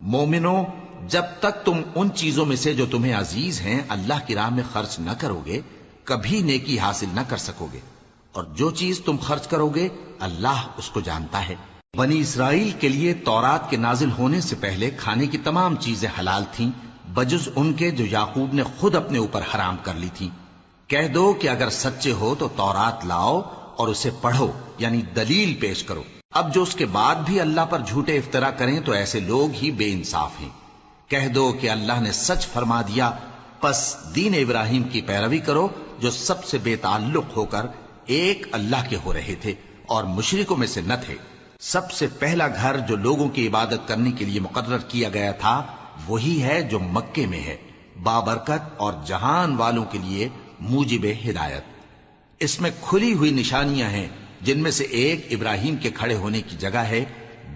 مومنو، جب تک تم ان چیزوں میں سے جو تمہیں عزیز ہیں اللہ کی راہ میں خرچ نہ کرو گے کبھی نیکی حاصل نہ کر سکو گے، اور جو چیز تم خرچ کرو گے اللہ اس کو جانتا ہے۔ بنی اسرائیل کے لیے تورات کے نازل ہونے سے پہلے کھانے کی تمام چیزیں حلال تھیں بجز ان کے جو یعقوب نے خود اپنے اوپر حرام کر لی تھی۔ کہہ دو کہ اگر سچے ہو تو تورات لاؤ اور اسے پڑھو، یعنی دلیل پیش کرو۔ اب جو اس کے بعد بھی اللہ پر جھوٹے افطرا کریں تو ایسے لوگ ہی بے انصاف ہیں۔ کہہ دو کہ اللہ نے سچ فرما دیا، پس دین ابراہیم کی پیروی کرو جو سب سے بے تعلق ہو کر ایک اللہ کے ہو رہے تھے اور مشرکوں میں سے نہ تھے۔ سب سے پہلا گھر جو لوگوں کی عبادت کرنے کے لیے مقرر کیا گیا تھا وہی ہے جو مکے میں ہے، بابرکت اور جہان والوں کے لیے موجب ہدایت۔ اس میں کھلی ہوئی نشانیاں ہیں جن میں سے ایک ابراہیم کے کھڑے ہونے کی جگہ ہے۔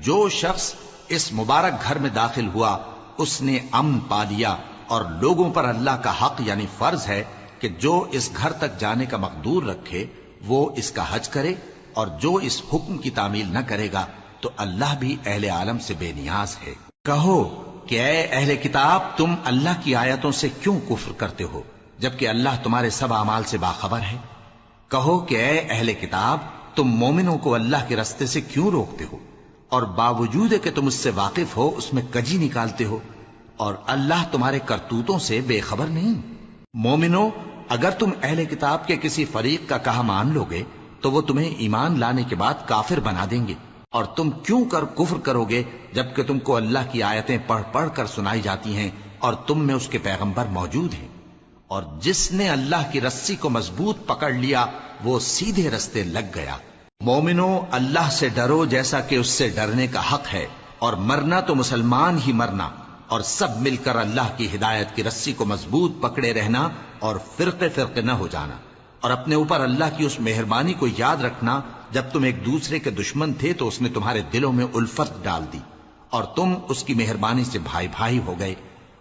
جو شخص اس مبارک گھر میں داخل ہوا اس نے امن پا لیا، اور لوگوں پر اللہ کا حق یعنی فرض ہے کہ جو اس گھر تک جانے کا مقدور رکھے وہ اس کا حج کرے، اور جو اس حکم کی تعمیل نہ کرے گا تو اللہ بھی اہل عالم سے بے نیاز ہے۔ کہو کہ اے اہل کتاب، تم اللہ کی آیتوں سے کیوں کفر کرتے ہو جبکہ اللہ تمہارے سب اعمال سے باخبر ہے؟ کہو کہ اے اہل کتاب، تم مومنوں کو اللہ کے رستے سے کیوں روکتے ہو اور باوجود کہ تم اس سے واقف ہو اس میں کجی نکالتے ہو، اور اللہ تمہارے کرتوتوں سے بے خبر نہیں؟ مومنو، اگر تم اہل کتاب کے کسی فریق کا کہا مان لو گے تو وہ تمہیں ایمان لانے کے بعد کافر بنا دیں گے، اور تم کیوں کر کفر کرو گے جبکہ تم کو اللہ کی آیتیں پڑھ پڑھ کر سنائی جاتی ہیں اور تم میں اس کے پیغمبر موجود ہیں؟ اور جس نے اللہ کی رسی کو مضبوط پکڑ لیا وہ سیدھے رستے لگ گیا۔ مومنو، اللہ سے ڈرو جیسا کہ اس سے ڈرنے کا حق ہے، اور مرنا تو مسلمان ہی مرنا، اور سب مل کر اللہ کی ہدایت کی رسی کو مضبوط پکڑے رہنا اور فرقے فرقے نہ ہو جانا، اور اپنے اوپر اللہ کی اس مہربانی کو یاد رکھنا جب تم ایک دوسرے کے دشمن تھے تو اس نے تمہارے دلوں میں الفت ڈال دی اور تم اس کی مہربانی سے بھائی بھائی ہو گئے،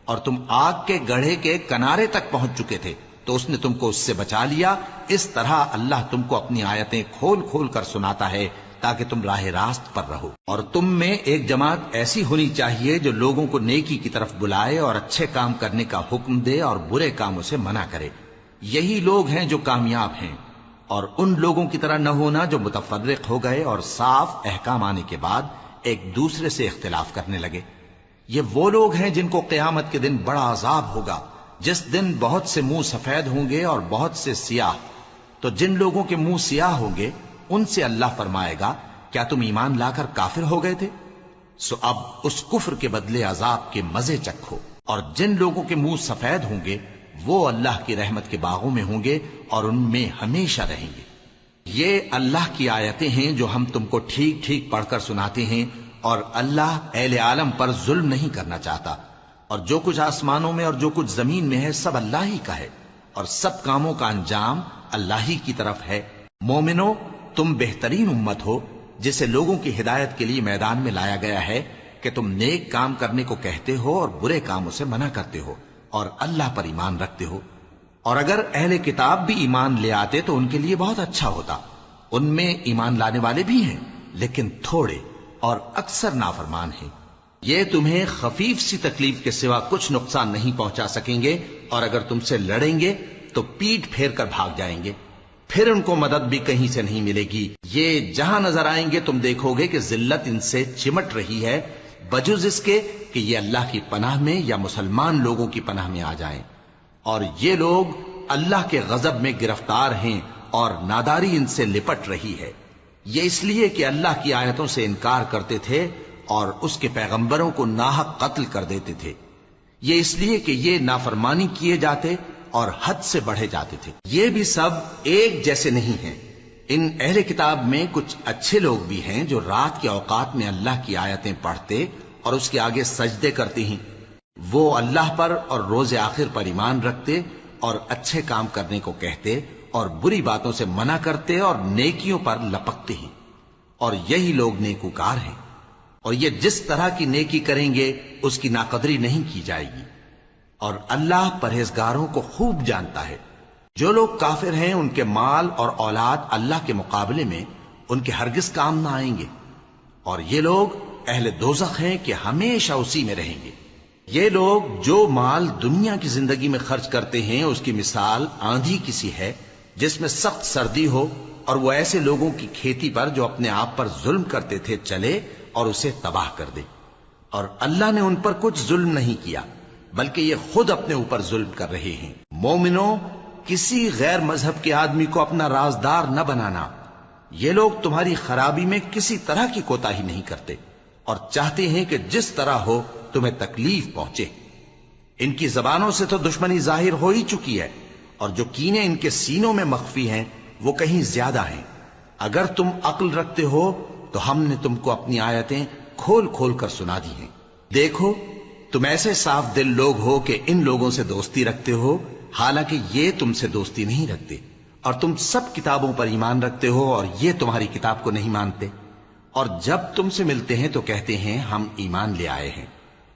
اور تم آگ کے گڑھے کے کنارے تک پہنچ چکے تھے تو اس نے تم کو اس سے بچا لیا۔ اس طرح اللہ تم کو اپنی آیتیں کھول کھول کر سناتا ہے تاکہ تم راہ راست پر رہو۔ اور تم میں ایک جماعت ایسی ہونی چاہیے جو لوگوں کو نیکی کی طرف بلائے اور اچھے کام کرنے کا حکم دے اور برے کاموں سے منع کرے۔ یہی لوگ ہیں جو کامیاب ہیں، اور ان لوگوں کی طرح نہ ہونا جو متفرق ہو گئے اور صاف احکام آنے کے بعد ایک دوسرے سے اختلاف کرنے لگے۔ یہ وہ لوگ ہیں جن کو قیامت کے دن بڑا عذاب ہوگا، جس دن بہت سے منہ سفید ہوں گے اور بہت سے سیاہ۔ تو جن لوگوں کے منہ سیاہ ہوں گے ان سے اللہ فرمائے گا، کیا تم ایمان لا کر کافر ہو گئے تھے؟ سو اب اس کفر کے بدلے عذاب کے مزے چکھو۔ اور جن لوگوں کے منہ سفید ہوں گے وہ اللہ کی رحمت کے باغوں میں ہوں گے اور ان میں ہمیشہ رہیں گے۔ یہ اللہ کی آیتیں ہیں جو ہم تم کو ٹھیک ٹھیک پڑھ کر سناتے ہیں، اور اللہ اہل عالم پر ظلم نہیں کرنا چاہتا، اور جو کچھ آسمانوں میں اور جو کچھ زمین میں ہے سب اللہ ہی کا ہے، اور سب کاموں کا انجام اللہ ہی کی طرف ہے۔ مومنو، تم بہترین امت ہو جسے لوگوں کی ہدایت کے لیے میدان میں لایا گیا ہے کہ تم نیک کام کرنے کو کہتے ہو اور برے کاموں سے منع کرتے ہو اور اللہ پر ایمان رکھتے ہو۔ اور اگر اہل کتاب بھی ایمان لے آتے تو ان کے لیے بہت اچھا ہوتا، ان میں ایمان لانے والے بھی ہیں لیکن تھوڑے اور اکثر نافرمان ہیں۔ یہ تمہیں خفیف سی تکلیف کے سوا کچھ نقصان نہیں پہنچا سکیں گے، اور اگر تم سے لڑیں گے تو پیٹ پھیر کر بھاگ جائیں گے، پھر ان کو مدد بھی کہیں سے نہیں ملے گی۔ یہ جہاں نظر آئیں گے تم دیکھو گے کہ ذلت ان سے چمٹ رہی ہے، بجز اس کے کہ یہ اللہ کی پناہ میں یا مسلمان لوگوں کی پناہ میں آ جائیں۔ اور یہ لوگ اللہ کے غضب میں گرفتار ہیں اور ناداری ان سے لپٹ رہی ہے۔ یہ اس لیے کہ اللہ کی آیتوں سے انکار کرتے تھے اور اس کے پیغمبروں کو ناحق قتل کر دیتے تھے۔ یہ اس لیے کہ یہ نافرمانی کیے جاتے اور حد سے بڑھے جاتے تھے۔ یہ بھی سب ایک جیسے نہیں ہیں۔ ان اہل کتاب میں کچھ اچھے لوگ بھی ہیں جو رات کے اوقات میں اللہ کی آیتیں پڑھتے اور اس کے آگے سجدے کرتے ہیں۔ وہ اللہ پر اور روز آخر پر ایمان رکھتے اور اچھے کام کرنے کو کہتے اور بری باتوں سے منع کرتے اور نیکیوں پر لپکتے ہیں، اور یہی لوگ نیکوکار ہیں۔ اور یہ جس طرح کی نیکی کریں گے اس کی ناقدری نہیں کی جائے گی، اور اللہ پرہیزگاروں کو خوب جانتا ہے۔ جو لوگ کافر ہیں ان کے مال اور اولاد اللہ کے مقابلے میں ان کے ہرگز کام نہ آئیں گے، اور یہ لوگ اہل دوزخ ہیں کہ ہمیشہ اسی میں رہیں گے۔ یہ لوگ جو مال دنیا کی زندگی میں خرچ کرتے ہیں اس کی مثال آندھی کسی ہے جس میں سخت سردی ہو اور وہ ایسے لوگوں کی کھیتی پر جو اپنے آپ پر ظلم کرتے تھے چلے اور اسے تباہ کر دے۔ اور اللہ نے ان پر کچھ ظلم نہیں کیا بلکہ یہ خود اپنے اوپر ظلم کر رہے ہیں۔ مومنوں، کسی غیر مذہب کے آدمی کو اپنا رازدار نہ بنانا۔ یہ لوگ تمہاری خرابی میں کسی طرح کی کوتاہی نہیں کرتے اور چاہتے ہیں کہ جس طرح ہو تمہیں تکلیف پہنچے۔ ان کی زبانوں سے تو دشمنی ظاہر ہو ہی چکی ہے اور جو کینے ان کے سینوں میں مخفی ہیں وہ کہیں زیادہ ہیں۔ اگر تم عقل رکھتے ہو تو ہم نے تم کو اپنی آیتیں کھول کھول کر سنا دی ہیں۔ دیکھو، تم ایسے صاف دل لوگ ہو کہ ان لوگوں سے دوستی رکھتے ہو حالانکہ یہ تم سے دوستی نہیں رکھتے، اور تم سب کتابوں پر ایمان رکھتے ہو اور یہ تمہاری کتاب کو نہیں مانتے، اور جب تم سے ملتے ہیں تو کہتے ہیں ہم ایمان لے آئے ہیں،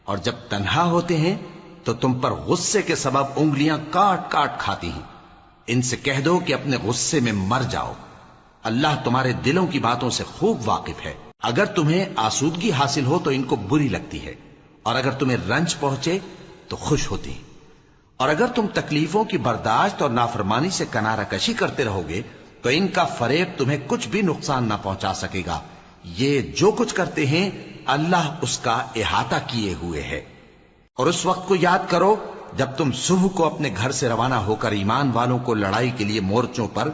اور جب تنہا ہوتے ہیں تو تم پر غصے کے سبب انگلیاں کاٹ کاٹ کھاتی ہیں۔ ان سے کہہ دو کہ اپنے غصے میں مر جاؤ، اللہ تمہارے دلوں کی باتوں سے خوب واقف ہے۔ اگر تمہیں آسودگی حاصل ہو تو ان کو بری لگتی ہے، اور اگر تمہیں رنج پہنچے تو خوش ہوتی ہیں، اور اگر تم تکلیفوں کی برداشت اور نافرمانی سے کنارہ کشی کرتے رہو گے تو ان کا فریب تمہیں کچھ بھی نقصان نہ پہنچا سکے گا۔ یہ جو کچھ کرتے ہیں اللہ اس کا احاطہ کیے ہوئے ہے۔ اور اس وقت کو یاد کرو جب تم صبح کو اپنے گھر سے روانہ ہو کر ایمان والوں کو لڑائی کے لیے مورچوں پر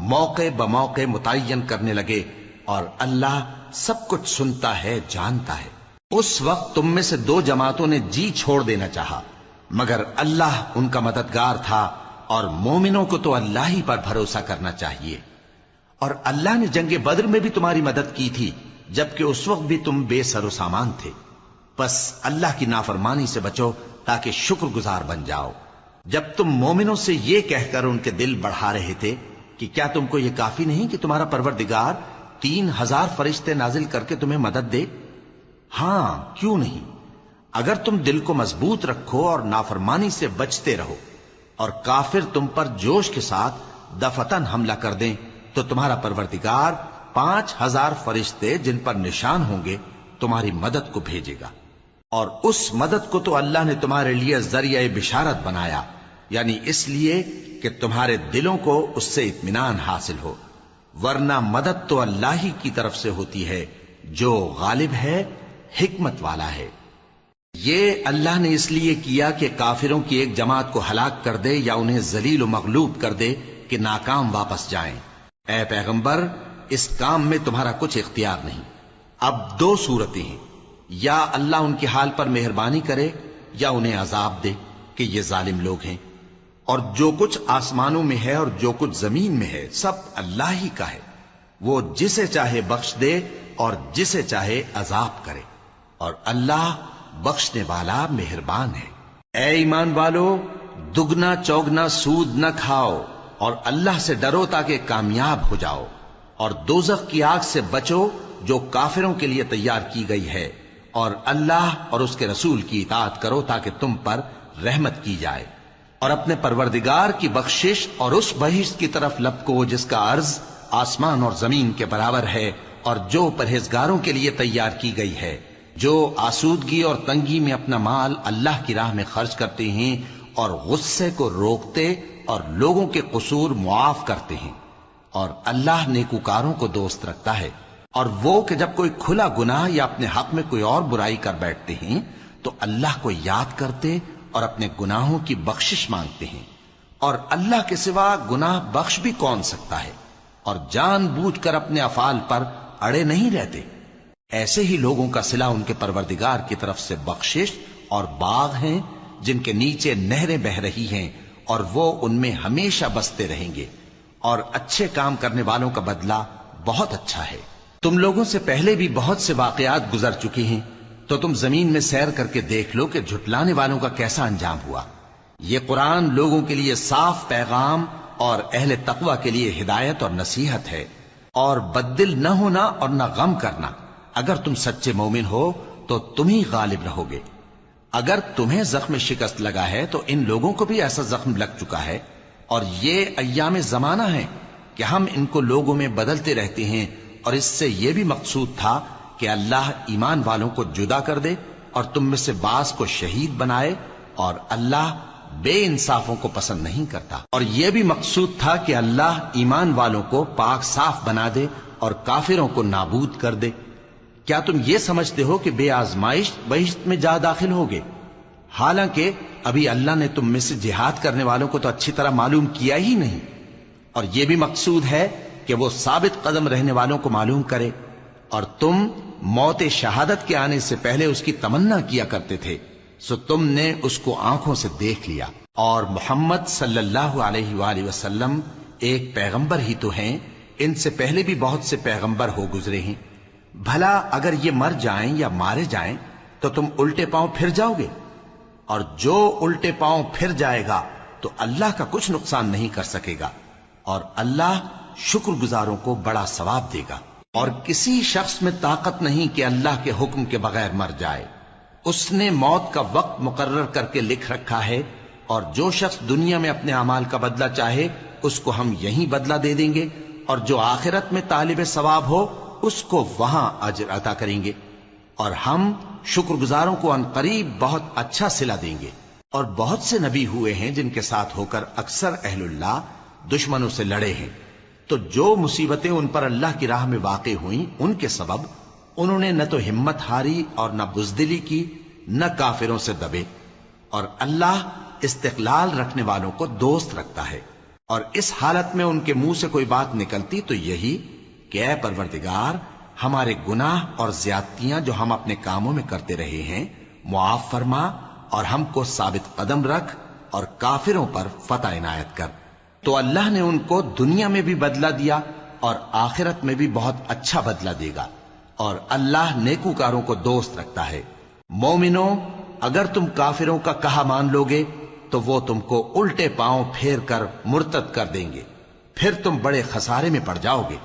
موقع بموقع متعین کرنے لگے، اور اللہ سب کچھ سنتا ہے، جانتا ہے۔ اس وقت تم میں سے دو جماعتوں نے جی چھوڑ دینا چاہا، مگر اللہ ان کا مددگار تھا، اور مومنوں کو تو اللہ ہی پر بھروسہ کرنا چاہیے۔ اور اللہ نے جنگ بدر میں بھی تمہاری مدد کی تھی جبکہ اس وقت بھی تم بے سر و سامان تھے۔ بس اللہ کی نافرمانی سے بچو تاکہ شکر گزار بن جاؤ۔ جب تم مومنوں سے یہ کہہ کر ان کے دل بڑھا رہے تھے کہ کیا تم کو یہ کافی نہیں کہ تمہارا پروردگار 3000 فرشتے نازل کر کے تمہیں مدد دے؟ ہاں، کیوں نہیں؟ اگر تم دل کو مضبوط رکھو اور نافرمانی سے بچتے رہو اور کافر تم پر جوش کے ساتھ دفتن حملہ کر دیں تو تمہارا پروردگار 5000 فرشتے جن پر نشان ہوں گے تمہاری مدد کو بھیجے گا۔ اور اس مدد کو تو اللہ نے تمہارے لیے ذریعہ بشارت بنایا، یعنی اس لیے کہ تمہارے دلوں کو اس سے اطمینان حاصل ہو، ورنہ مدد تو اللہ ہی کی طرف سے ہوتی ہے جو غالب ہے، حکمت والا ہے۔ یہ اللہ نے اس لیے کیا کہ کافروں کی ایک جماعت کو ہلاک کر دے یا انہیں ذلیل و مغلوب کر دے کہ ناکام واپس جائیں۔ اے پیغمبر، اس کام میں تمہارا کچھ اختیار نہیں۔ اب دو صورتیں ہیں، یا اللہ ان کے حال پر مہربانی کرے یا انہیں عذاب دے کہ یہ ظالم لوگ ہیں، اور جو کچھ آسمانوں میں ہے اور جو کچھ زمین میں ہے سب اللہ ہی کا ہے، وہ جسے چاہے بخش دے اور جسے چاہے عذاب کرے، اور اللہ بخشنے والا مہربان ہے۔ اے ایمان والو، دگنا چوگنا سود نہ کھاؤ اور اللہ سے ڈرو تاکہ کامیاب ہو جاؤ، اور دوزخ کی آگ سے بچو جو کافروں کے لیے تیار کی گئی ہے، اور اللہ اور اس کے رسول کی اطاعت کرو تاکہ تم پر رحمت کی جائے، اور اپنے پروردگار کی بخشش اور اس بہشت کی طرف لپکو جس کا عرض آسمان اور زمین کے برابر ہے، اور جو پرہیزگاروں کے لیے تیار کی گئی ہے، جو آسودگی اور تنگی میں اپنا مال اللہ کی راہ میں خرچ کرتے ہیں اور غصے کو روکتے اور لوگوں کے قصور معاف کرتے ہیں، اور اللہ نیکوکاروں کو دوست رکھتا ہے۔ اور وہ کہ جب کوئی کھلا گناہ یا اپنے حق میں کوئی اور برائی کر بیٹھتے ہیں تو اللہ کو یاد کرتے اور اپنے گناہوں کی بخشش مانگتے ہیں، اور اللہ کے سوا گناہ بخش بھی کون سکتا ہے، اور جان بوجھ کر اپنے افعال پر اڑے نہیں رہتے۔ ایسے ہی لوگوں کا صلہ ان کے پروردگار کی طرف سے بخشش اور باغ ہیں جن کے نیچے نہریں بہ رہی ہیں، اور وہ ان میں ہمیشہ بستے رہیں گے، اور اچھے کام کرنے والوں کا بدلہ بہت اچھا ہے۔ تم لوگوں سے پہلے بھی بہت سے واقعات گزر چکے ہیں، تو تم زمین میں سیر کر کے دیکھ لو کہ جھٹلانے والوں کا کیسا انجام ہوا۔ یہ قرآن لوگوں کے لیے صاف پیغام اور اہل تقوی کے لیے ہدایت اور نصیحت ہے، اور بددل نہ ہونا اور نہ غم کرنا۔ اگر تم سچے مومن ہو تو تم ہی غالب رہو گے۔ اگر تمہیں زخم شکست لگا ہے تو ان لوگوں کو بھی ایسا زخم لگ چکا ہے، اور یہ ایام زمانہ ہے کہ ہم ان کو لوگوں میں بدلتے رہتے ہیں، اور اس سے یہ بھی مقصود تھا کہ اللہ ایمان والوں کو جدا کر دے اور تم میں سے بعض کو شہید بنائے، اور اللہ بے انصافوں کو پسند نہیں کرتا۔ اور یہ بھی مقصود تھا کہ اللہ ایمان والوں کو پاک صاف بنا دے اور کافروں کو نابود کر دے۔ کیا تم یہ سمجھتے ہو کہ بے آزمائش بہشت میں جا داخل ہوگے؟ حالانکہ ابھی اللہ نے تم میں سے جہاد کرنے والوں کو تو اچھی طرح معلوم کیا ہی نہیں۔ اور یہ بھی مقصود ہے کہ وہ ثابت قدم رہنے والوں کو معلوم کرے، اور تم موت شہادت کے آنے سے پہلے اس کی تمنا کیا کرتے تھے، سو تم نے اس کو آنکھوں سے دیکھ لیا۔ اور محمد صلی اللہ علیہ وآلہ وسلم ایک پیغمبر ہی تو ہیں، ان سے پہلے بھی بہت سے پیغمبر ہو گزرے ہیں۔ بھلا اگر یہ مر جائیں یا مارے جائیں تو تم الٹے پاؤں پھر جاؤ گے؟ اور جو الٹے پاؤں پھر جائے گا تو اللہ کا کچھ نقصان نہیں کر سکے گا، اور اللہ شکر گزاروں کو بڑا ثواب دے گا۔ اور کسی شخص میں طاقت نہیں کہ اللہ کے حکم کے بغیر مر جائے، اس نے موت کا وقت مقرر کر کے لکھ رکھا ہے، اور جو شخص دنیا میں اپنے اعمال کا بدلہ چاہے اس کو ہم یہیں بدلہ دے دیں گے، اور جو آخرت میں طالب ثواب ہو اس کو وہاں اجر عطا کریں گے، اور ہم شکر گزاروں کو عنقریب بہت اچھا صلہ دیں گے۔ اور بہت سے نبی ہوئے ہیں جن کے ساتھ ہو کر اکثر اہل اللہ دشمنوں سے لڑے ہیں، تو جو مصیبتیں ان پر اللہ کی راہ میں واقع ہوئیں ان کے سبب انہوں نے نہ تو ہمت ہاری اور نہ بزدلی کی، نہ کافروں سے دبے۔ اور اللہ استقلال رکھنے والوں کو دوست رکھتا ہے، اور اس حالت میں ان کے منہ سے کوئی بات نکلتی تو یہی کہ اے پروردگار، ہمارے گناہ اور زیادتیاں جو ہم اپنے کاموں میں کرتے رہے ہیں معاف فرما، اور ہم کو ثابت قدم رکھ، اور کافروں پر فتح عنایت کر۔ تو اللہ نے ان کو دنیا میں بھی بدلہ دیا اور آخرت میں بھی بہت اچھا بدلہ دے گا، اور اللہ نیکوکاروں کو دوست رکھتا ہے۔ مومنوں، اگر تم کافروں کا کہا مان لوگے تو وہ تم کو الٹے پاؤں پھیر کر مرتد کر دیں گے، پھر تم بڑے خسارے میں پڑ جاؤ گے۔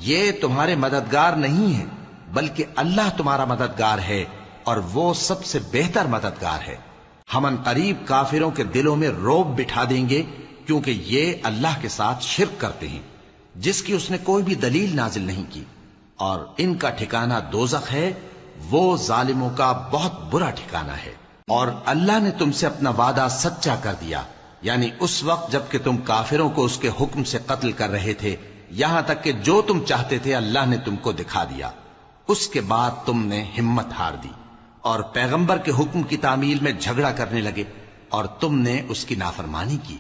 یہ تمہارے مددگار نہیں ہیں بلکہ اللہ تمہارا مددگار ہے، اور وہ سب سے بہتر مددگار ہے۔ ہم عنقریب کافروں کے دلوں میں رعب بٹھا دیں گے، کیونکہ یہ اللہ کے ساتھ شرک کرتے ہیں جس کی اس نے کوئی بھی دلیل نازل نہیں کی، اور ان کا ٹھکانہ دوزخ ہے، وہ ظالموں کا بہت برا ٹھکانہ ہے۔ اور اللہ نے تم سے اپنا وعدہ سچا کر دیا، یعنی اس وقت جب کہ تم کافروں کو اس کے حکم سے قتل کر رہے تھے، یہاں تک کہ جو تم چاہتے تھے اللہ نے تم کو دکھا دیا۔ اس کے بعد تم نے ہمت ہار دی اور پیغمبر کے حکم کی تعمیل میں جھگڑا کرنے لگے، اور تم نے اس کی نافرمانی کی۔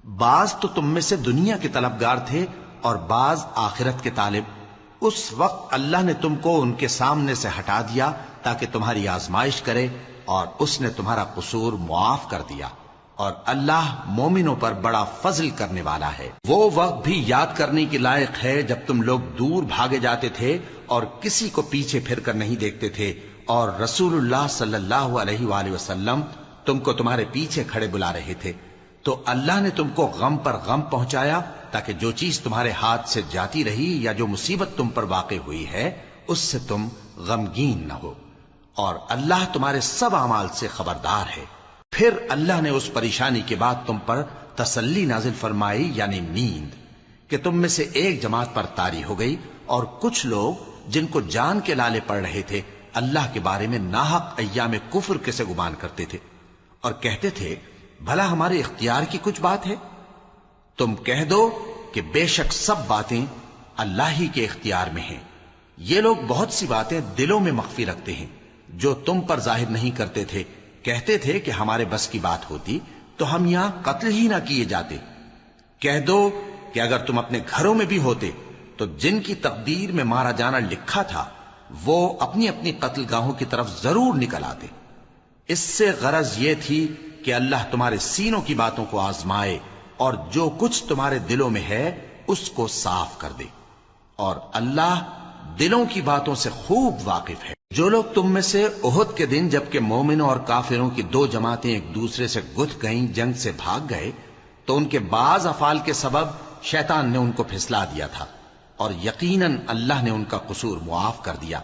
بعض تو تم میں سے دنیا کے طلبگار تھے اور بعض آخرت کے طالب۔ اس وقت اللہ نے تم کو ان کے سامنے سے ہٹا دیا تاکہ تمہاری آزمائش کرے، اور اس نے تمہارا قصور معاف کر دیا، اور اللہ مومنوں پر بڑا فضل کرنے والا ہے۔ وہ وقت بھی یاد کرنے کے لائق ہے جب تم لوگ دور بھاگے جاتے تھے اور کسی کو پیچھے پھر کر نہیں دیکھتے تھے، اور رسول اللہ صلی اللہ علیہ وآلہ وسلم تم کو تمہارے پیچھے کھڑے بلا رہے تھے، تو اللہ نے تم کو غم پر غم پہنچایا تاکہ جو چیز تمہارے ہاتھ سے جاتی رہی یا جو مصیبت تم پر واقع ہوئی ہے اس سے تم غمگین نہ ہو، اور اللہ تمہارے سب اعمال سے خبردار ہے۔ پھر اللہ نے اس پریشانی کے بعد تم پر تسلی نازل فرمائی، یعنی نیند، کہ تم میں سے ایک جماعت پر طاری ہو گئی، اور کچھ لوگ جن کو جان کے لالے پڑ رہے تھے اللہ کے بارے میں ناحق ایام کفر کے سے گمان کرتے تھے، اور کہتے تھے بھلا ہمارے اختیار کی کچھ بات ہے؟ تم کہہ دو کہ بے شک سب باتیں اللہ ہی کے اختیار میں ہیں۔ یہ لوگ بہت سی باتیں دلوں میں مخفی رکھتے ہیں جو تم پر ظاہر نہیں کرتے تھے۔ کہتے تھے کہ ہمارے بس کی بات ہوتی تو ہم یہاں قتل ہی نہ کیے جاتے۔ کہہ دو کہ اگر تم اپنے گھروں میں بھی ہوتے تو جن کی تقدیر میں مارا جانا لکھا تھا وہ اپنی اپنی قتل گاہوں کی طرف ضرور نکل آتے۔ اس سے غرض یہ تھی کہ اللہ تمہارے سینوں کی باتوں کو آزمائے اور جو کچھ تمہارے دلوں میں ہے اس کو صاف کر دے، اور اللہ دلوں کی باتوں سے خوب واقف ہے۔ جو لوگ تم میں سے احد کے دن جبکہ مومنوں اور کافروں کی دو جماعتیں ایک دوسرے سے گتھ گئیں جنگ سے بھاگ گئے تو ان کے بعض افعال کے سبب شیطان نے ان کو پھسلا دیا تھا، اور یقیناً اللہ نے ان کا قصور معاف کر دیا۔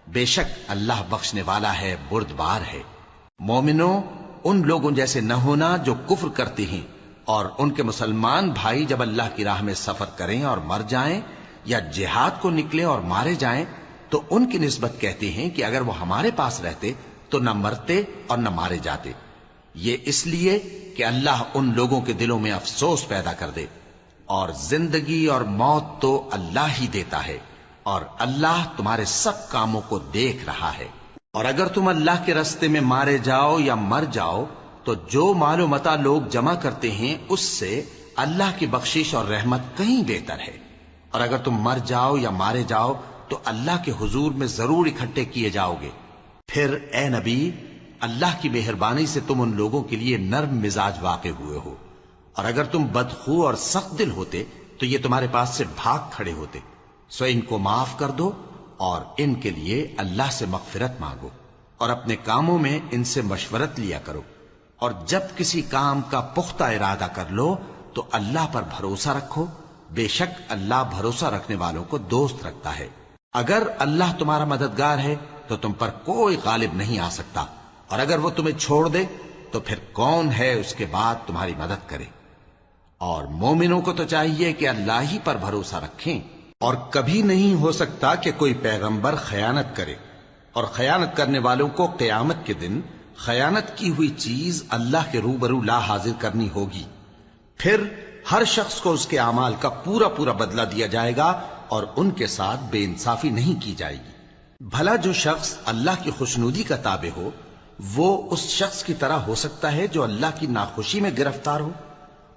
بے شک اللہ بخشنے والا ہے، بردبار ہے۔ مومنوں، ان لوگوں جیسے نہ ہونا جو کفر کرتے ہیں، اور ان کے مسلمان بھائی جب اللہ کی راہ میں سفر کریں اور مر جائیں یا جہاد کو نکلیں اور مارے جائیں تو ان کی نسبت کہتے ہیں کہ اگر وہ ہمارے پاس رہتے تو نہ مرتے اور نہ مارے جاتے، یہ اس لیے کہ اللہ ان لوگوں کے دلوں میں افسوس پیدا کر دے، اور زندگی اور موت تو اللہ ہی دیتا ہے، اور اللہ تمہارے سب کاموں کو دیکھ رہا ہے۔ اور اگر تم اللہ کے راستے میں مارے جاؤ یا مر جاؤ تو جو مال و متاع لوگ جمع کرتے ہیں اس سے اللہ کی بخشش اور رحمت کہیں بہتر ہے، اور اگر تم مر جاؤ یا مارے جاؤ تو اللہ کے حضور میں ضرور اکٹھے کیے جاؤ گے۔ پھر اے نبی، اللہ کی مہربانی سے تم ان لوگوں کے لیے نرم مزاج واقع ہوئے ہو، اور اگر تم بدخو اور سخت دل ہوتے تو یہ تمہارے پاس سے بھاگ کھڑے ہوتے، سو ان کو معاف کر دو اور ان کے لیے اللہ سے مغفرت مانگو، اور اپنے کاموں میں ان سے مشورت لیا کرو، اور جب کسی کام کا پختہ ارادہ کر لو تو اللہ پر بھروسہ رکھو، بے شک اللہ بھروسہ رکھنے والوں کو دوست رکھتا ہے۔ اگر اللہ تمہارا مددگار ہے تو تم پر کوئی غالب نہیں آ سکتا، اور اگر وہ تمہیں چھوڑ دے تو پھر کون ہے اس کے بعد تمہاری مدد کرے۔ اور مومنوں کو تو چاہیے کہ اللہ ہی پر بھروسہ رکھیں، اور کبھی نہیں ہو سکتا کہ کوئی پیغمبر خیانت کرے، اور خیانت کرنے والوں کو قیامت کے دن خیانت کی ہوئی چیز اللہ کے روبرو لا حاضر کرنی ہوگی، پھر ہر شخص کو اس کے اعمال کا پورا پورا بدلہ دیا جائے گا، اور ان کے ساتھ بے انصافی نہیں کی جائے گی۔ بھلا جو شخص اللہ کی خوشنودی کا تابع ہو وہ اس شخص کی طرح ہو سکتا ہے جو اللہ کی ناخوشی میں گرفتار ہو،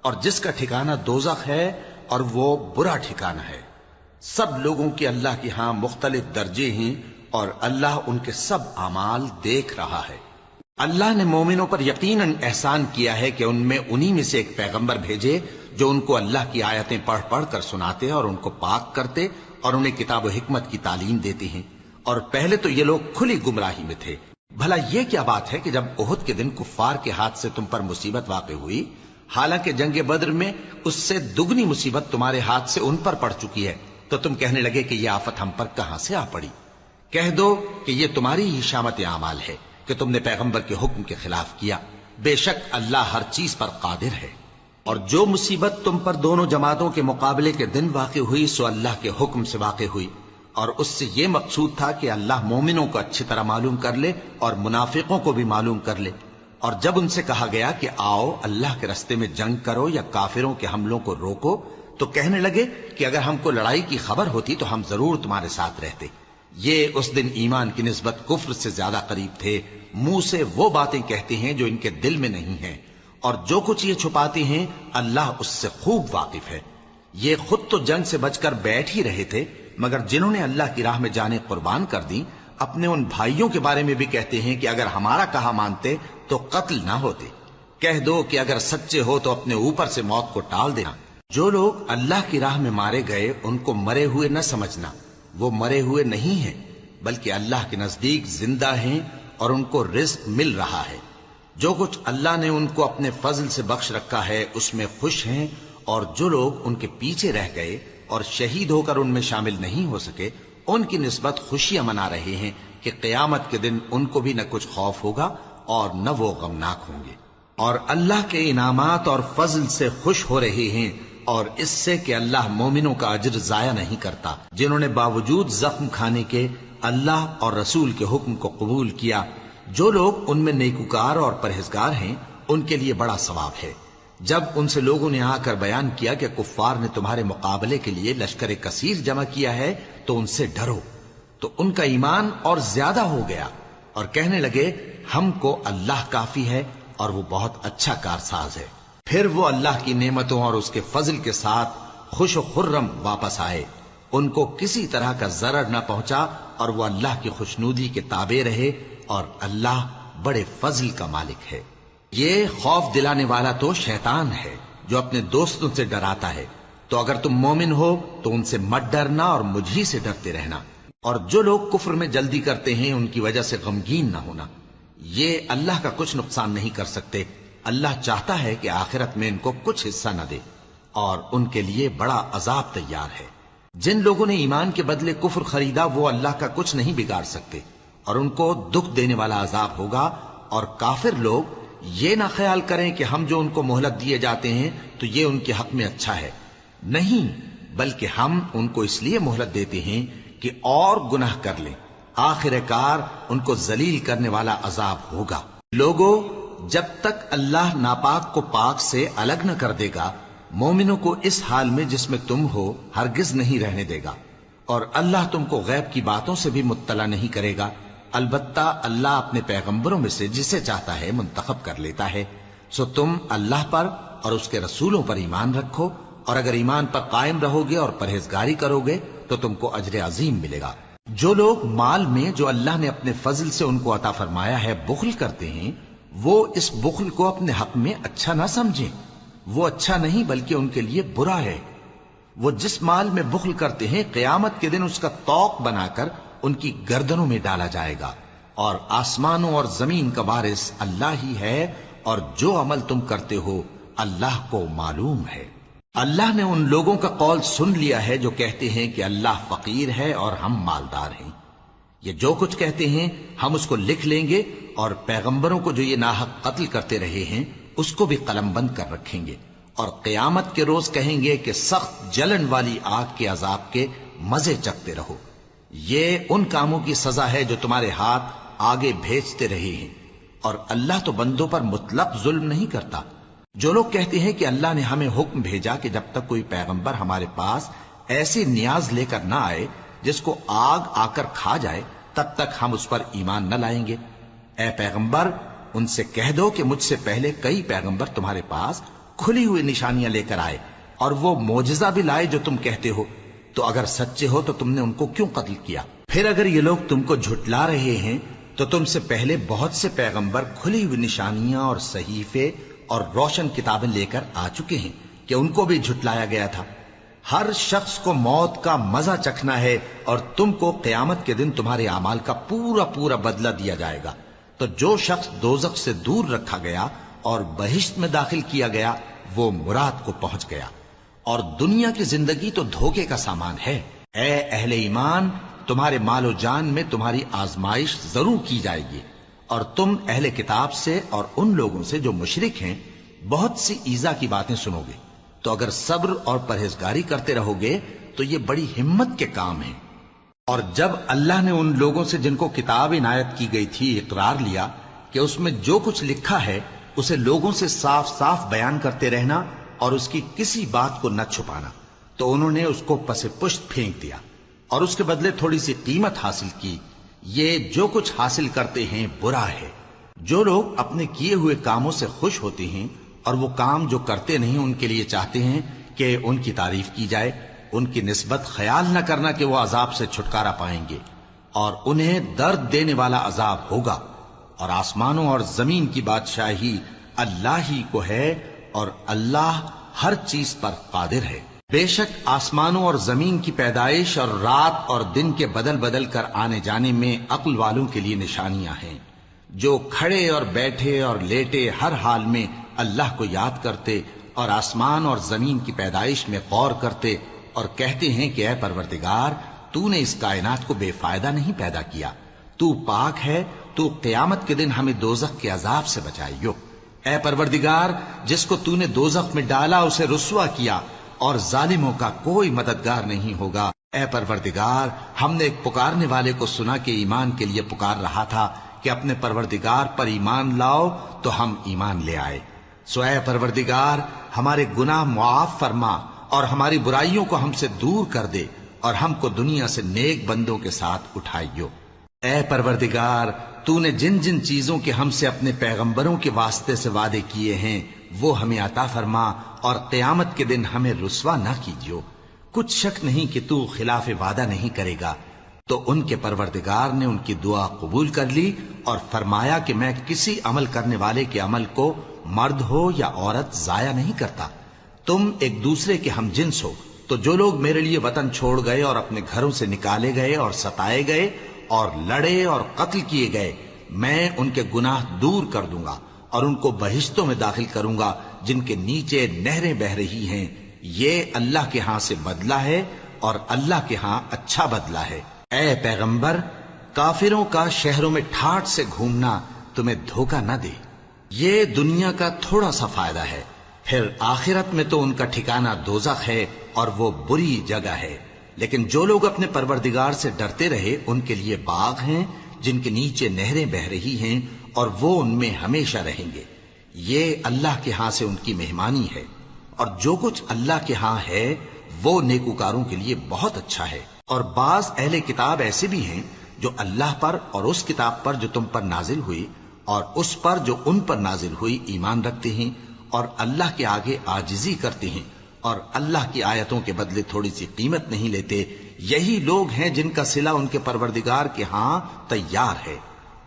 اور جس کا ٹھکانہ دوزخ ہے اور وہ برا ٹھکانہ ہے۔ سب لوگوں کے اللہ کے ہاں مختلف درجے ہیں، اور اللہ ان کے سب اعمال دیکھ رہا ہے۔ اللہ نے مومنوں پر یقیناً احسان کیا ہے کہ ان میں انہی میں سے ایک پیغمبر بھیجے جو ان کو اللہ کی آیتیں پڑھ پڑھ کر سناتے اور ان کو پاک کرتے اور انہیں کتاب و حکمت کی تعلیم دیتے ہیں، اور پہلے تو یہ لوگ کھلی گمراہی میں تھے۔ بھلا یہ کیا بات ہے کہ جب احد کے دن کفار کے ہاتھ سے تم پر مصیبت واقع ہوئی، حالانکہ جنگ بدر میں اس سے دگنی مصیبت تمہارے ہاتھ سے ان پر پڑ چکی ہے، تو تم کہنے لگے کہ یہ آفت ہم پر کہاں سے آ پڑی؟ کہہ دو کہ یہ تمہاری ہی شامت اعمال ہے کہ تم نے پیغمبر کے حکم کے خلاف کیا، بے شک اللہ ہر چیز پر قادر ہے۔ اور جو مصیبت تم پر دونوں جماعتوں کے مقابلے کے دن واقع ہوئی سو اللہ کے حکم سے واقع ہوئی، اور اس سے یہ مقصود تھا کہ اللہ مومنوں کو اچھی طرح معلوم کر لے اور منافقوں کو بھی معلوم کر لے۔ اور جب ان سے کہا گیا کہ آؤ اللہ کے راستے میں جنگ کرو یا کافروں کے حملوں کو روکو، تو کہنے لگے کہ اگر ہم کو لڑائی کی خبر ہوتی تو ہم ضرور تمہارے ساتھ رہتے۔ یہ اس دن ایمان کی نسبت کفر سے زیادہ قریب تھے، منہ سے وہ باتیں کہتے ہیں جو ان کے دل میں نہیں ہیں، اور جو کچھ یہ چھپاتے ہیں اللہ اس سے خوب واقف ہے۔ یہ خود تو جنگ سے بچ کر بیٹھ ہی رہے تھے، مگر جنہوں نے اللہ کی راہ میں جانیں قربان کر دیں اپنے ان بھائیوں کے بارے میں بھی کہتے ہیں کہ اگر ہمارا کہا مانتے تو قتل نہ ہوتے۔ کہہ دو کہ اگر سچے ہو تو اپنے اوپر سے موت کو ٹال دینا۔ جو لوگ اللہ کی راہ میں مارے گئے ان کو مرے ہوئے نہ سمجھنا، وہ مرے ہوئے نہیں ہیں بلکہ اللہ کے نزدیک زندہ ہیں اور ان کو رزق مل رہا ہے۔ جو کچھ اللہ نے ان کو اپنے فضل سے بخش رکھا ہے اس میں خوش ہیں، اور جو لوگ ان کے پیچھے رہ گئے اور شہید ہو کر ان میں شامل نہیں ہو سکے ان کی نسبت خوشیاں منا رہے ہیں کہ قیامت کے دن ان کو بھی نہ کچھ خوف ہوگا اور نہ وہ غمناک ہوں گے، اور اللہ کے انعامات اور فضل سے خوش ہو رہے ہیں، اور اس سے کہ اللہ مومنوں کا اجر ضائع نہیں کرتا جنہوں نے باوجود زخم کھانے کے اللہ اور رسول کے حکم کو قبول کیا۔ جو لوگ ان میں نیکوکار اور پرہیزگار ہیں ان کے لیے بڑا ثواب ہے۔ جب ان سے لوگوں نے آ کر بیان کیا کہ کفار نے تمہارے مقابلے کے لیے لشکر کثیر جمع کیا ہے تو ان سے ڈرو، تو ان کا ایمان اور زیادہ ہو گیا، اور کہنے لگے ہم کو اللہ کافی ہے اور وہ بہت اچھا کارساز ہے۔ پھر وہ اللہ کی نعمتوں اور اس کے فضل کے ساتھ خوش و خرم واپس آئے، ان کو کسی طرح کا ضرر نہ پہنچا، اور وہ اللہ کی خوشنودی کے تابع رہے، اور اللہ بڑے فضل کا مالک ہے۔ یہ خوف دلانے والا تو شیطان ہے جو اپنے دوستوں سے ڈراتا ہے، تو اگر تم مومن ہو تو ان سے مت ڈرنا اور مجھ ہی سے ڈرتے رہنا، اور جو لوگ کفر میں جلدی کرتے ہیں ان کی وجہ سے غمگین نہ ہونا، یہ اللہ کا کچھ نقصان نہیں کر سکتے۔ اللہ چاہتا ہے کہ آخرت میں ان کو کچھ حصہ نہ دے، اور ان کے لیے بڑا عذاب تیار ہے۔ جن لوگوں نے ایمان کے بدلے کفر خریدا وہ اللہ کا کچھ نہیں بگاڑ سکتے، اور ان کو دکھ دینے والا عذاب ہوگا۔ اور کافر لوگ یہ نہ خیال کریں کہ ہم جو ان کو مہلت دیے جاتے ہیں تو یہ ان کے حق میں اچھا ہے، نہیں، بلکہ ہم ان کو اس لیے مہلت دیتے ہیں کہ اور گناہ کر لیں، آخر کار ان کو ذلیل کرنے والا عذاب ہوگا۔ لوگو، جب تک اللہ ناپاک کو پاک سے الگ نہ کر دے گا، مومنوں کو اس حال میں جس میں تم ہو ہرگز نہیں رہنے دے گا، اور اللہ تم کو غیب کی باتوں سے بھی مطلع نہیں کرے گا۔ البتہ اللہ اپنے پیغمبروں میں سے جسے چاہتا ہے منتخب کر لیتا ہے۔ سو تم اللہ پر اور اس کے رسولوں پر ایمان رکھو، اور اگر ایمان پر قائم رہو گے اور پرہیزگاری کرو گے تو تم کو اجر عظیم ملے گا۔ جو لوگ مال میں جو اللہ نے اپنے فضل سے ان کو عطا فرمایا ہے بخل کرتے ہیں، وہ اس بخل کو اپنے حق میں اچھا نہ سمجھیں، وہ اچھا نہیں بلکہ ان کے لیے برا ہے۔ وہ جس مال میں بخل کرتے ہیں قیامت کے دن اس کا طوق بنا کر ان کی گردنوں میں ڈالا جائے گا، اور آسمانوں اور زمین کا وارث اللہ ہی ہے، اور جو عمل تم کرتے ہو اللہ کو معلوم ہے۔ اللہ نے ان لوگوں کا قول سن لیا ہے جو کہتے ہیں کہ اللہ فقیر ہے اور ہم مالدار ہیں۔ یہ جو کچھ کہتے ہیں ہم اس کو لکھ لیں گے، اور پیغمبروں کو جو یہ ناحق قتل کرتے رہے ہیں اس کو بھی قلم بند کر رکھیں گے، اور قیامت کے روز کہیں گے کہ سخت جلن والی آگ کے عذاب کے مزے چکھتے رہو۔ یہ ان کاموں کی سزا ہے جو تمہارے ہاتھ آگے بھیجتے رہے ہیں، اور اللہ تو بندوں پر مطلق ظلم نہیں کرتا۔ جو لوگ کہتے ہیں کہ اللہ نے ہمیں حکم بھیجا کہ جب تک کوئی پیغمبر ہمارے پاس ایسی نیاز لے کر نہ آئے جس کو آگ آ کر کھا جائے تب تک ہم اس پر ایمان نہ لائیں گے، اے پیغمبر ان سے کہہ دو کہ مجھ سے پہلے کئی پیغمبر تمہارے پاس کھلی ہوئی نشانیاں لے کر آئے، اور وہ معجزہ بھی لائے جو تم کہتے ہو، تو اگر سچے ہو تو تم نے ان کو کیوں قتل کیا؟ پھر اگر یہ لوگ تم کو جھٹلا رہے ہیں تو تم سے پہلے بہت سے پیغمبر کھلی ہوئی نشانیاں اور صحیفے اور روشن کتابیں لے کر آ چکے ہیں کہ ان کو بھی جھٹلایا گیا تھا۔ ہر شخص کو موت کا مزہ چکھنا ہے، اور تم کو قیامت کے دن تمہارے اعمال کا پورا پورا بدلہ دیا جائے گا۔ تو جو شخص دوزخ سے دور رکھا گیا اور بہشت میں داخل کیا گیا وہ مراد کو پہنچ گیا، اور دنیا کی زندگی تو دھوکے کا سامان ہے۔ اے اہل ایمان، تمہارے مال و جان میں تمہاری آزمائش ضرور کی جائے گی، اور تم اہل کتاب سے اور ان لوگوں سے جو مشرک ہیں بہت سی ایذا کی باتیں سنو گے، تو اگر صبر اور پرہیزگاری کرتے رہو گے تو یہ بڑی ہمت کے کام ہیں۔ اور جب اللہ نے ان لوگوں سے جن کو کتاب عنایت کی گئی تھی اقرار لیا کہ اس میں جو کچھ لکھا ہے اسے لوگوں سے صاف صاف بیان کرتے رہنا اور اس کی کسی بات کو نہ چھپانا، تو انہوں نے اس کو پس پشت پھینک دیا اور اس کے بدلے تھوڑی سی قیمت حاصل کی۔ یہ جو کچھ حاصل کرتے ہیں برا ہے۔ جو لوگ اپنے کیے ہوئے کاموں سے خوش ہوتے ہیں اور وہ کام جو کرتے نہیں ان کے لیے چاہتے ہیں کہ ان کی تعریف کی جائے، ان کی نسبت خیال نہ کرنا کہ وہ عذاب سے چھٹکارا پائیں گے، اور انہیں درد دینے والا عذاب ہوگا۔ اور آسمانوں اور زمین کی بادشاہی اللہ ہی کو ہے، اور اللہ ہر چیز پر قادر ہے۔ بے شک آسمانوں اور زمین کی پیدائش اور رات اور دن کے بدل بدل کر آنے جانے میں عقل والوں کے لیے نشانیاں ہیں، جو کھڑے اور بیٹھے اور لیٹے ہر حال میں اللہ کو یاد کرتے اور آسمان اور زمین کی پیدائش میں غور کرتے اور کہتے ہیں کہ اے پروردگار، تو نے اس کائنات کو بے فائدہ نہیں پیدا کیا، تو پاک ہے، تو قیامت کے دن ہمیں دوزخ کے عذاب سے بچائیو۔ اے پروردگار، جس کو تو نے دوزخ میں ڈالا اسے رسوا کیا، اور ظالموں کا کوئی مددگار نہیں ہوگا۔ اے پروردگار، ہم نے ایک پکارنے والے کو سنا کہ ایمان کے لیے پکار رہا تھا کہ اپنے پروردگار پر ایمان لاؤ، تو ہم ایمان لے آئے۔ سو اے پروردگار، ہمارے گناہ معاف فرما اور ہماری برائیوں کو ہم سے دور کر دے، اور ہم کو دنیا سے نیک بندوں کے ساتھ اٹھائیو۔ اے پروردگار، تو نے جن جن چیزوں کے ہم سے اپنے پیغمبروں کے واسطے سے وعدے کیے ہیں وہ ہمیں عطا فرما، اور قیامت کے دن ہمیں رسوا نہ کیجیو۔ کچھ شک نہیں کہ تو خلاف وعدہ نہیں کرے گا۔ تو ان کے پروردگار نے ان کی دعا قبول کر لی اور فرمایا کہ میں کسی عمل کرنے والے کے عمل کو مرد ہو یا عورت ضائع نہیں کرتا۔ تم ایک دوسرے کے ہم جنس ہو، تو جو لوگ میرے لیے وطن چھوڑ گئے اور اپنے گھروں سے نکالے گئے اور ستائے گئے اور لڑے اور قتل کیے گئے، میں ان کے گناہ دور کر دوں گا اور ان کو بہشتوں میں داخل کروں گا جن کے نیچے نہریں بہ رہی ہیں۔ یہ اللہ کے ہاں سے بدلہ ہے، اور اللہ کے ہاں اچھا بدلہ ہے۔ اے پیغمبر، کافروں کا شہروں میں ٹھاٹ سے گھومنا تمہیں دھوکہ نہ دے۔ یہ دنیا کا تھوڑا سا فائدہ ہے، پھر آخرت میں تو ان کا ٹھکانہ دوزخ ہے، اور وہ بری جگہ ہے۔ لیکن جو لوگ اپنے پروردگار سے ڈرتے رہے ان کے لیے باغ ہیں جن کے نیچے نہریں بہ رہی ہیں اور وہ ان میں ہمیشہ رہیں گے. یہ اللہ کے ہاں سے ان کی مہمانی ہے، اور جو کچھ اللہ کے ہاں ہے وہ نیکوکاروں کے لیے بہت اچھا ہے. اور بعض اہل کتاب ایسے بھی ہیں جو اللہ پر اور اس کتاب پر جو تم پر نازل ہوئی اور اس پر جو ان پر نازل ہوئی ایمان رکھتے ہیں اور اللہ کے آگے عاجزی کرتے ہیں اور اللہ کی آیتوں کے بدلے تھوڑی سی قیمت نہیں لیتے. یہی لوگ ہیں جن کا صلہ ان کے پروردگار کے ہاں تیار ہے،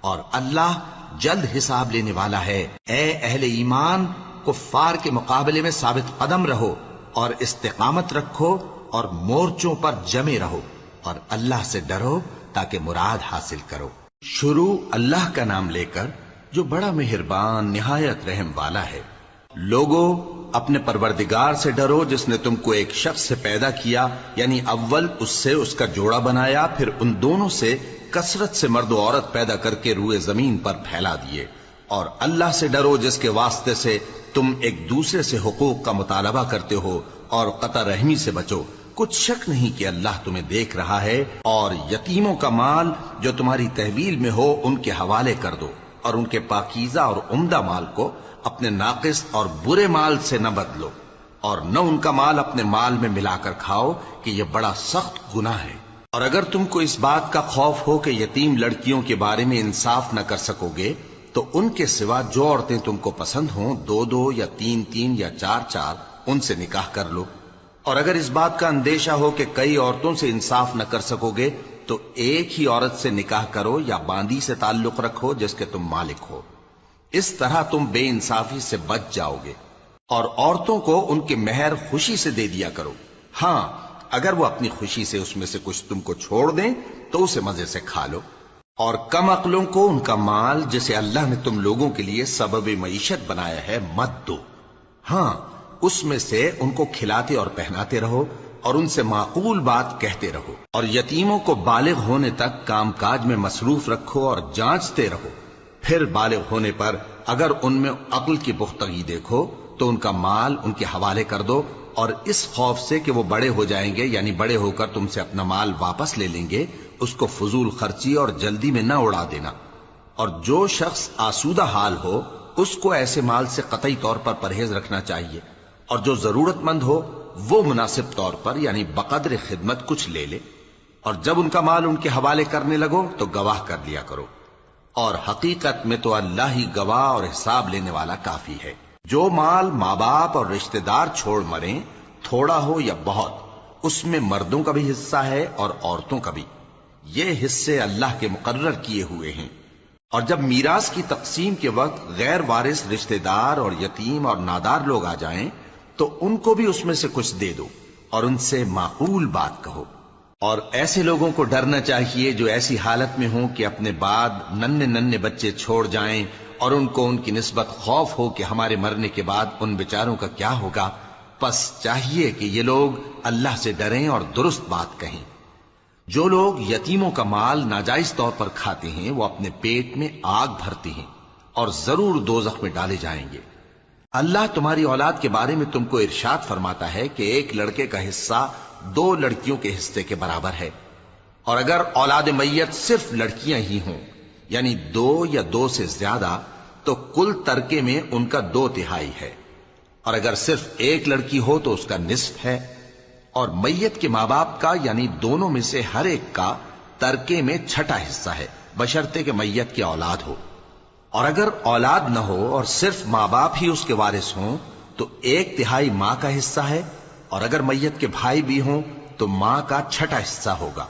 اور اللہ جلد حساب لینے والا ہے. اے اہل ایمان، کفار کے مقابلے میں ثابت قدم رہو اور استقامت رکھو اور مورچوں پر جمے رہو اور اللہ سے ڈرو تاکہ مراد حاصل کرو. شروع اللہ کا نام لے کر جو بڑا مہربان نہایت رحم والا ہے. لوگو اپنے پروردگار سے ڈرو جس نے تم کو ایک شخص سے پیدا کیا، یعنی اول اس سے اس کا جوڑا بنایا، پھر ان دونوں سے کثرت سے مرد و عورت پیدا کر کے روئے زمین پر پھیلا دیے. اور اللہ سے ڈرو جس کے واسطے سے تم ایک دوسرے سے حقوق کا مطالبہ کرتے ہو، اور قطع رحمی سے بچو. کچھ شک نہیں کہ اللہ تمہیں دیکھ رہا ہے. اور یتیموں کا مال جو تمہاری تحویل میں ہو ان کے حوالے کر دو، اور ان کے پاکیزہ اور عمدہ مال کو اپنے ناقص اور برے مال سے نہ بدلو، اور نہ ان کا مال اپنے مال میں ملا کر کھاؤ کہ یہ بڑا سخت گناہ ہے. اور اگر تم کو اس بات کا خوف ہو کہ یتیم لڑکیوں کے بارے میں انصاف نہ کر سکو گے تو ان کے سوا جو عورتیں تم کو پسند ہوں، 2 یا 3 یا 4 ان سے نکاح کر لو. اور اگر اس بات کا اندیشہ ہو کہ کئی عورتوں سے انصاف نہ کر سکو گے تو ایک ہی عورت سے نکاح کرو یا باندی سے تعلق رکھو جس کے تم مالک ہو. اس طرح تم بے انصافی سے بچ جاؤ گے. اور عورتوں کو ان کے مہر خوشی سے دے دیا کرو. ہاں، اگر وہ اپنی خوشی سے اس میں سے کچھ تم کو چھوڑ دیں تو اسے مزے سے کھا لو. اور کم عقلوں کو ان کا مال جسے اللہ نے تم لوگوں کے لیے سبب معیشت بنایا ہے مت دو. ہاں، اس میں سے ان کو کھلاتے اور پہناتے رہو اور ان سے معقول بات کہتے رہو. اور یتیموں کو بالغ ہونے تک کام کاج میں مصروف رکھو اور جانچتے رہو. پھر بالغ ہونے پر اگر ان میں عقل کی پختگی دیکھو تو ان کا مال ان کے حوالے کر دو، اور اس خوف سے کہ وہ بڑے ہو جائیں گے، یعنی بڑے ہو کر تم سے اپنا مال واپس لے لیں گے، اس کو فضول خرچی اور جلدی میں نہ اڑا دینا. اور جو شخص آسودہ حال ہو اس کو ایسے مال سے قطعی طور پر پرہیز رکھنا چاہیے، اور جو ضرورت مند ہو وہ مناسب طور پر یعنی بقدر خدمت کچھ لے لے. اور جب ان کا مال ان کے حوالے کرنے لگو تو گواہ کر لیا کرو. اور حقیقت میں تو اللہ ہی گواہ اور حساب لینے والا کافی ہے. جو مال ماں باپ اور رشتہ دار چھوڑ مریں، تھوڑا ہو یا بہت، اس میں مردوں کا بھی حصہ ہے اور عورتوں کا بھی. یہ حصے اللہ کے مقرر کیے ہوئے ہیں. اور جب میراث کی تقسیم کے وقت غیر وارث رشتہ دار اور یتیم اور نادار لوگ آ جائیں تو ان کو بھی اس میں سے کچھ دے دو اور ان سے معقول بات کہو. اور ایسے لوگوں کو ڈرنا چاہیے جو ایسی حالت میں ہوں کہ اپنے بعد ننھے بچے چھوڑ جائیں اور ان کو ان کی نسبت خوف ہو کہ ہمارے مرنے کے بعد ان بیچاروں کا کیا ہوگا. پس چاہیے کہ یہ لوگ اللہ سے ڈریں اور درست بات کہیں. جو لوگ یتیموں کا مال ناجائز طور پر کھاتے ہیں وہ اپنے پیٹ میں آگ بھرتے ہیں اور ضرور دوزخ میں ڈالے جائیں گے. اللہ تمہاری اولاد کے بارے میں تم کو ارشاد فرماتا ہے کہ ایک لڑکے کا حصہ 2 لڑکیوں کے حصے کے برابر ہے. اور اگر اولاد میت صرف لڑکیاں ہی ہوں یعنی 2 یا 2 سے زیادہ تو کل ترکے میں ان کا 2/3 ہے. اور اگر صرف ایک لڑکی ہو تو اس کا نصف ہے. اور میت کے ماں باپ کا یعنی دونوں میں سے ہر ایک کا ترکے میں 6واں حصہ ہے بشرطے کہ میت کی اولاد ہو. اور اگر اولاد نہ ہو اور صرف ماں باپ ہی اس کے وارث ہوں تو 1/3 ماں کا حصہ ہے. اور اگر میت کے بھائی بھی ہوں تو ماں کا 6واں حصہ ہوگا.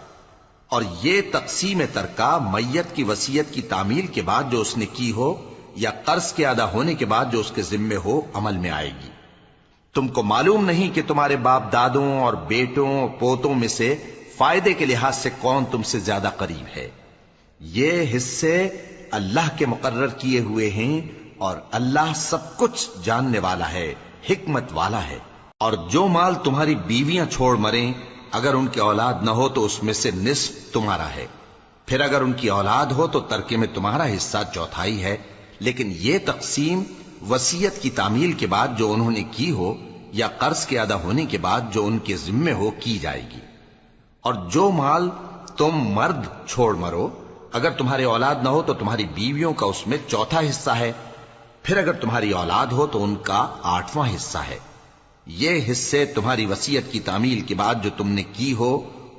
اور یہ تقسیم ترکہ میت کی وصیت کی تعمیل کے بعد جو اس نے کی ہو یا قرض کے ادا ہونے کے بعد جو اس کے ذمے ہو عمل میں آئے گی. تم کو معلوم نہیں کہ تمہارے باپ دادوں اور بیٹوں اور پوتوں میں سے فائدے کے لحاظ سے کون تم سے زیادہ قریب ہے. یہ حصے اللہ کے مقرر کیے ہوئے ہیں اور اللہ سب کچھ جاننے والا ہے، حکمت والا ہے. اور جو مال تمہاری بیویاں چھوڑ مریں اگر ان کی اولاد نہ ہو تو اس میں سے نصف تمہارا ہے. پھر اگر ان کی اولاد ہو تو ترکے میں تمہارا حصہ 1/4 ہے. لیکن یہ تقسیم وصیت کی تعمیل کے بعد جو انہوں نے کی ہو یا قرض کے ادا ہونے کے بعد جو ان کے ذمے ہو کی جائے گی. اور جو مال تم مرد چھوڑ مرو، اگر تمہارے اولاد نہ ہو تو تمہاری بیویوں کا اس میں چوتھا حصہ ہے، پھر اگر تمہاری اولاد ہو تو ان کا 8واں حصہ ہے۔ یہ حصے تمہاری وصیت کی تعمیل کے بعد جو تم نے کی ہو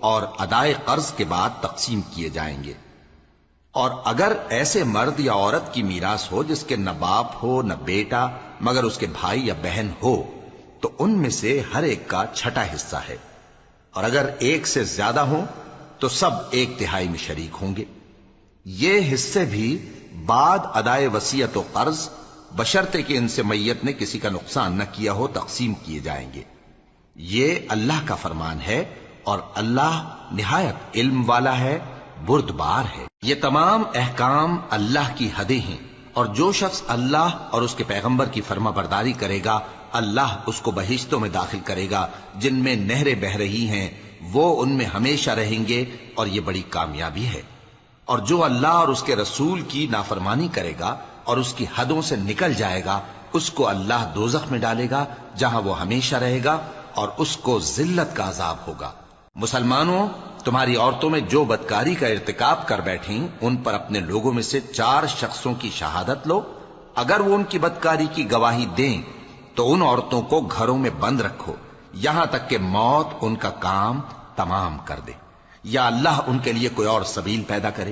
اور ادائے قرض کے بعد تقسیم کیے جائیں گے۔ اور اگر ایسے مرد یا عورت کی میراث ہو جس کے نہ باپ ہو نہ بیٹا مگر اس کے بھائی یا بہن ہو، تو ان میں سے ہر ایک کا چھٹا حصہ ہے، اور اگر ایک سے زیادہ ہوں تو سب 1/3 میں شریک ہوں گے۔ یہ حصے بھی بعد ادائے وصیت و قرض بشرطے کہ ان سے میت نے کسی کا نقصان نہ کیا ہو تقسیم کیے جائیں گے۔ یہ اللہ کا فرمان ہے اور اللہ نہایت علم والا ہے، بردبار ہے۔ یہ تمام احکام اللہ کی حدیں ہیں، اور جو شخص اللہ اور اس کے پیغمبر کی فرما برداری کرے گا اللہ اس کو بہشتوں میں داخل کرے گا جن میں نہریں بہ رہی ہیں، وہ ان میں ہمیشہ رہیں گے، اور یہ بڑی کامیابی ہے۔ اور جو اللہ اور اس کے رسول کی نافرمانی کرے گا اور اس کی حدوں سے نکل جائے گا، اس کو اللہ دوزخ میں ڈالے گا جہاں وہ ہمیشہ رہے گا، اور اس کو ذلت کا عذاب ہوگا۔ مسلمانوں، تمہاری عورتوں میں جو بدکاری کا ارتکاب کر بیٹھیں ان پر اپنے لوگوں میں سے 4 شخصوں کی شہادت لو۔ اگر وہ ان کی بدکاری کی گواہی دیں تو ان عورتوں کو گھروں میں بند رکھو یہاں تک کہ موت ان کا کام تمام کر دے، یا اللہ ان کے لیے کوئی اور سبیل پیدا کرے۔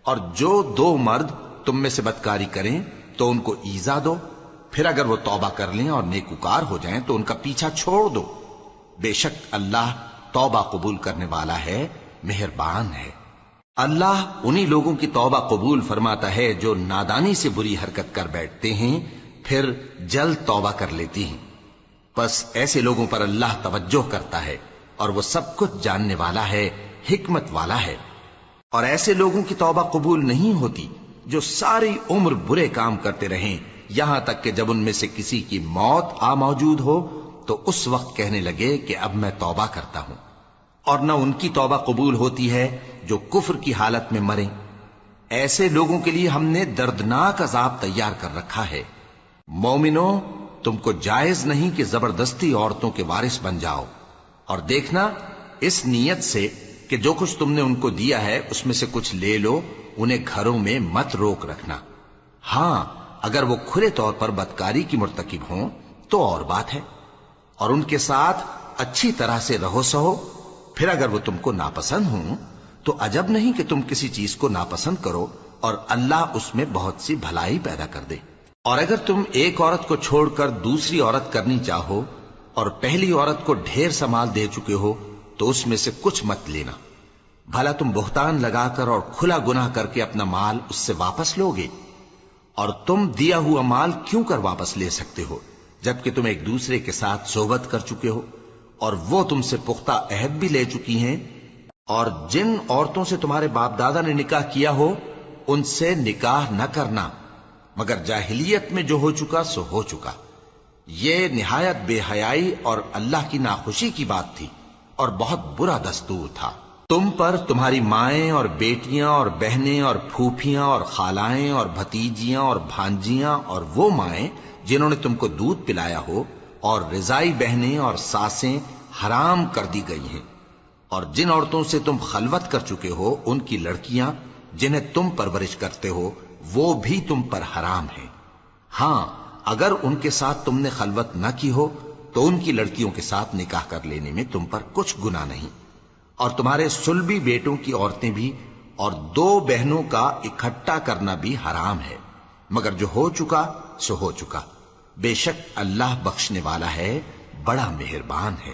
اور جو 2 مرد تم میں سے بدکاری کریں تو ان کو ایذا دو، پھر اگر وہ توبہ کر لیں اور نیکوکار ہو جائیں تو ان کا پیچھا چھوڑ دو۔ بے شک اللہ توبہ قبول کرنے والا ہے، مہربان ہے۔ اللہ انہی لوگوں کی توبہ قبول فرماتا ہے جو نادانی سے بری حرکت کر بیٹھتے ہیں پھر جلد توبہ کر لیتی ہیں، بس ایسے لوگوں پر اللہ توجہ کرتا ہے اور وہ سب کچھ جاننے والا ہے، حکمت والا ہے۔ اور ایسے لوگوں کی توبہ قبول نہیں ہوتی جو ساری عمر برے کام کرتے رہیں یہاں تک کہ جب ان میں سے کسی کی موت آ موجود ہو تو اس وقت کہنے لگے کہ اب میں توبہ کرتا ہوں۔ اور نہ ان کی توبہ قبول ہوتی ہے جو کفر کی حالت میں مریں۔ ایسے لوگوں کے لیے ہم نے دردناک عذاب تیار کر رکھا ہے۔ مومنوں، تم کو جائز نہیں کہ زبردستی عورتوں کے وارث بن جاؤ، اور دیکھنا اس نیت سے کہ جو کچھ تم نے ان کو دیا ہے اس میں سے کچھ لے لو، انہیں گھروں میں مت روک رکھنا۔ ہاں، اگر وہ کھلے طور پر بدکاری کی مرتکب ہوں تو اور بات ہے، اور ان کے ساتھ اچھی طرح سے رہو سہو۔ پھر اگر وہ تم کو ناپسند ہوں تو عجب نہیں کہ تم کسی چیز کو ناپسند کرو، اور اللہ اس میں بہت سی بھلائی پیدا کر دے۔ اور اگر تم ایک عورت کو چھوڑ کر دوسری عورت کرنی چاہو اور پہلی عورت کو ڈھیر سا مال دے چکے ہو تو اس میں سے کچھ مت لینا، بھلا تم بہتان لگا کر اور کھلا گناہ کر کے اپنا مال اس سے واپس لو گے؟ اور تم دیا ہوا مال کیوں کر واپس لے سکتے ہو جبکہ تم ایک دوسرے کے ساتھ صحبت کر چکے ہو اور وہ تم سے پختہ عہد بھی لے چکی ہیں؟ اور جن عورتوں سے تمہارے باپ دادا نے نکاح کیا ہو ان سے نکاح نہ کرنا مگر جاہلیت میں جو ہو چکا سو ہو چکا۔ یہ نہایت بے حیائی اور اللہ کی ناخوشی کی بات تھی اور بہت برا دستور تھا۔ تم پر تمہاری مائیں اور بیٹیاں اور بہنیں اور پھوپھیاں اور خالائیں اور بھتیجیاں اور بھانجیاں اور وہ مائیں جنہوں نے تم کو دودھ پلایا ہو اور رضائی بہنیں اور ساسیں حرام کر دی گئی ہیں، اور جن عورتوں سے تم خلوت کر چکے ہو ان کی لڑکیاں جنہیں تم پرورش کرتے ہو وہ بھی تم پر حرام ہیں۔ ہاں، اگر ان کے ساتھ تم نے خلوت نہ کی ہو تو ان کی لڑکیوں کے ساتھ نکاح کر لینے میں تم پر کچھ گناہ نہیں۔ اور تمہارے صلبی بیٹوں کی عورتیں بھی اور 2 بہنوں کا اکٹھا کرنا بھی حرام ہے، مگر جو ہو چکا سو ہو چکا۔ بے شک اللہ بخشنے والا ہے، بڑا مہربان ہے۔